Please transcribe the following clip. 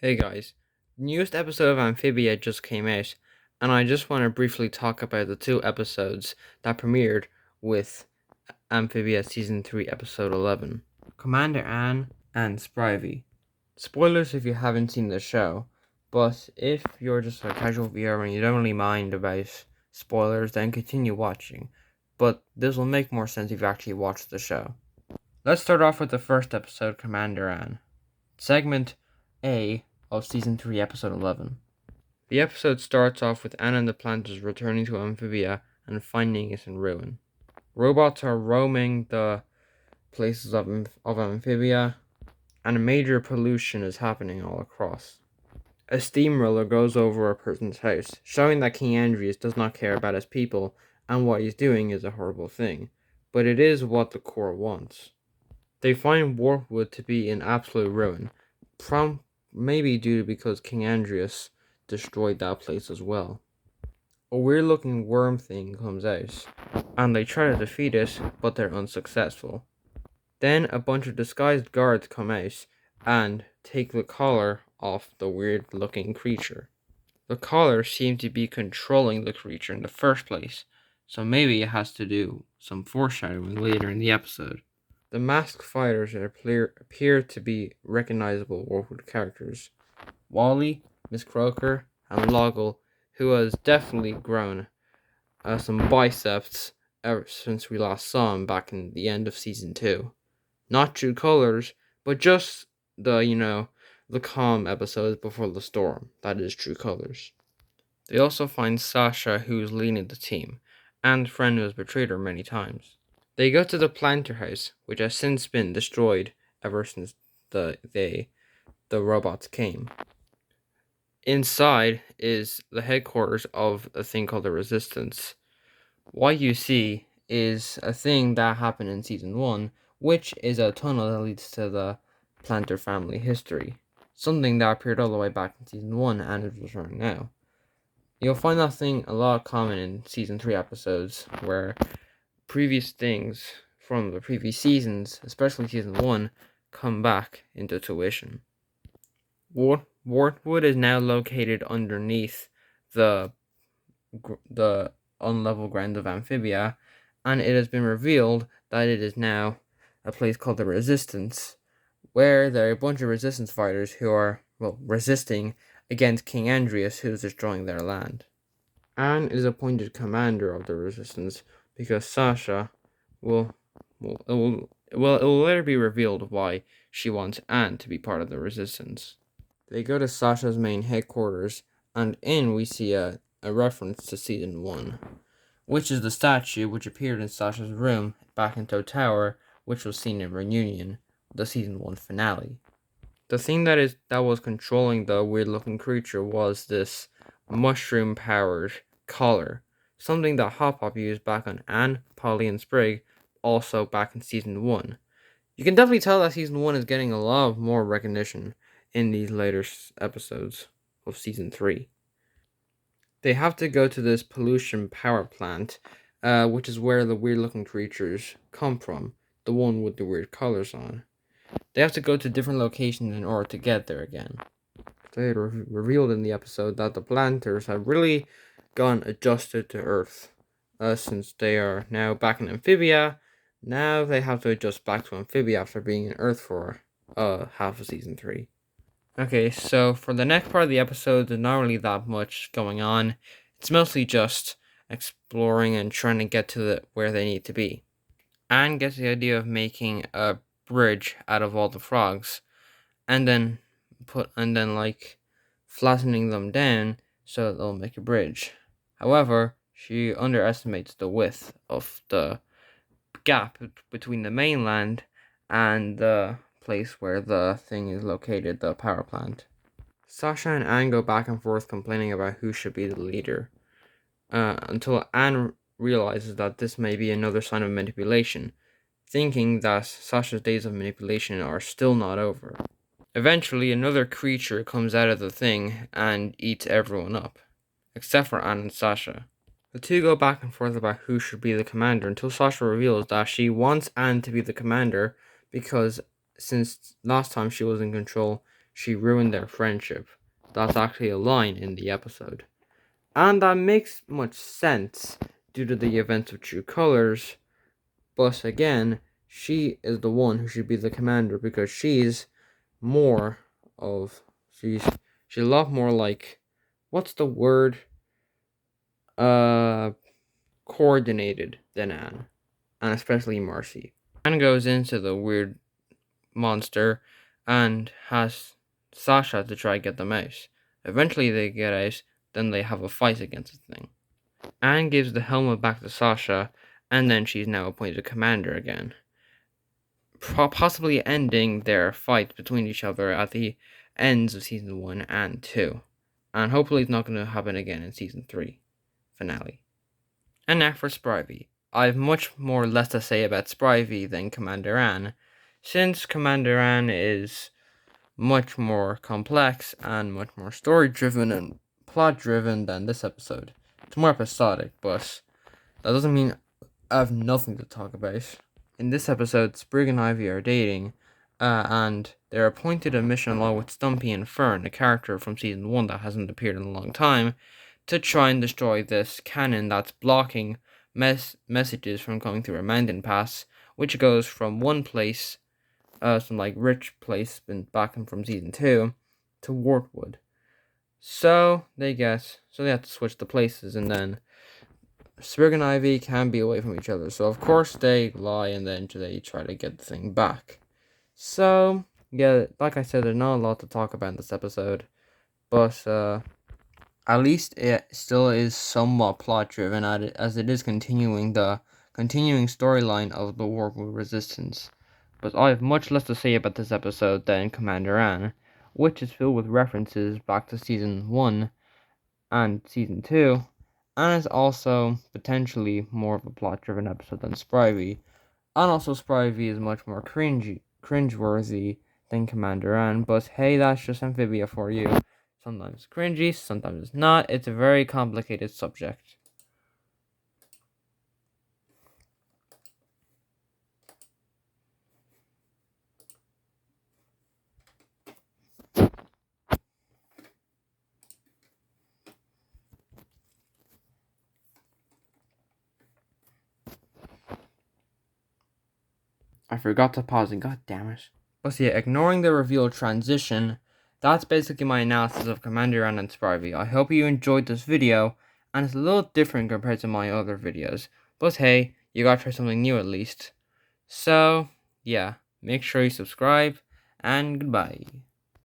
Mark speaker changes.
Speaker 1: Hey guys, the newest episode of Amphibia just came out, and I just want to briefly talk about the two episodes that premiered with Amphibia Season 3, Episode 11 Commander Anne and Sprivy. Spoilers if you haven't seen the show, but if you're just a casual viewer and you don't really mind about spoilers, then continue watching. But this will make more sense if you actually watch the show. Let's start off with the first episode, Commander Anne. Segment A of Season 3, Episode 11. The episode starts off with Anne and the planters returning to Amphibia and finding it in ruin. Robots are roaming the places of Amphibia, and major pollution is happening all across. A steamroller goes over a person's house, showing that King Andreas does not care about his people, and what he's doing is a horrible thing, but it is what the core wants. They find Warpwood to be in absolute ruin, maybe due to because King Andreas destroyed that place as well. A weird looking worm thing comes out, and they try to defeat it, but they're unsuccessful. Then a bunch of disguised guards come out and take the collar off the weird looking creature. The collar seemed to be controlling the creature in the first place, so maybe it has to do some foreshadowing later in the episode. The masked fighters appear to be recognizable Warwood characters. Wally, Miss Croker, and Loggle, who has definitely grown some biceps ever since we last saw him back in the end of Season 2. Not True Colors, but just the calm episodes before the storm. That is True Colors. They also find Sasha, who's leading the team, and a friend who has betrayed her many times. They go to the planter house, which has since been destroyed ever since the robots came. Inside is the headquarters of a thing called the Resistance. What you see is a thing that happened in Season 1, which is a tunnel that leads to the planter family history. Something that appeared all the way back in Season 1 and is returning now. You'll find that thing a lot common in Season 3 episodes, where previous things from the previous seasons, especially Season 1, come back into tuition. Wartwood is now located underneath the unlevel ground of Amphibia, and it has been revealed that it is now a place called the Resistance, where there are a bunch of resistance fighters who are, resisting against King Andreas, who is destroying their land. Anne is appointed commander of the Resistance because Sasha it will later be revealed why she wants Anne to be part of the Resistance. They go to Sasha's main headquarters, and we see a reference to Season 1, which is the statue which appeared in Sasha's room back in Tow Tower, which was seen in Reunion, the Season 1 finale. The thing that was controlling the weird-looking creature was this mushroom-powered collar, something that Hop Pop used back on Anne, Polly, and Sprig, also back in Season 1. You can definitely tell that Season 1 is getting a lot more recognition in these later episodes of Season 3. They have to go to this pollution power plant, which is where the weird-looking creatures come from, the one with the weird colors on. They have to go to different locations in order to get there again. They revealed in the episode that the planters have really gone adjusted to Earth. Since they are now back in Amphibia, now they have to adjust back to Amphibia after being in Earth for half of Season 3. Okay, so for the next part of the episode, there's not really that much going on. It's mostly just exploring and trying to get to where they need to be. Anne gets the idea of making a bridge out of all the frogs, and then flattening them down so they'll make a bridge. However, she underestimates the width of the gap between the mainland and the place where the thing is located, the power plant. Sasha and Anne go back and forth complaining about who should be the leader, until Anne realizes that this may be another sign of manipulation, thinking that Sasha's days of manipulation are still not over. Eventually, another creature comes out of the thing and eats everyone up, except for Anne and Sasha. The two go back and forth about who should be the commander until Sasha reveals that she wants Anne to be the commander because since last time she was in control, she ruined their friendship. That's actually a line in the episode. And that makes much sense due to the events of True Colors. But again, she is the one who should be the commander because more of she's she's a lot more like, what's the word? Uh Coordinated than Anne. And especially Marcy. Anne goes into the weird monster and has Sasha to try and get them out. Eventually they get out, then they have a fight against the thing. Anne gives the helmet back to Sasha, and then she's now appointed commander again, possibly ending their fight between each other at the ends of season 1 and 2. And hopefully it's not going to happen again in season 3 finale. And now for Sprivy. I have much more less to say about Sprivy than Commander Anne, since Commander Anne is much more complex and much more story driven and plot driven than this episode. It's more episodic, but that doesn't mean I have nothing to talk about. In this episode, Sprig and Ivy are dating, and they're appointed a mission along with Stumpy and Fern, a character from season 1 that hasn't appeared in a long time, to try and destroy this cannon that's blocking messages from going through a mountain pass, which goes from one place, some like rich place back from season 2, to Wartwood. So they have to switch the places, and then Sprig and Ivy can be away from each other. So of course they lie, and then they try to get the thing back. So yeah, like I said, there's not a lot to talk about in this episode, but at least it still is somewhat plot driven, as it is continuing the storyline of the War with Resistance. But I have much less to say about this episode than Commander Anne, which is filled with references back to season 1 and season 2, and is also potentially more of a plot driven episode than Sprivy. And also Sprivy is much more cringeworthy than Commander Anne, but hey, that's just Amphibia for you. Sometimes cringy, sometimes it's not. It's a very complicated subject. I forgot to pause it, god damn it. But yeah, ignoring the reveal transition, that's basically my analysis of Commander Anne and Sprivy. I hope you enjoyed this video, and it's a little different compared to my other videos. But hey, you gotta try something new at least. So, yeah, make sure you subscribe, and goodbye.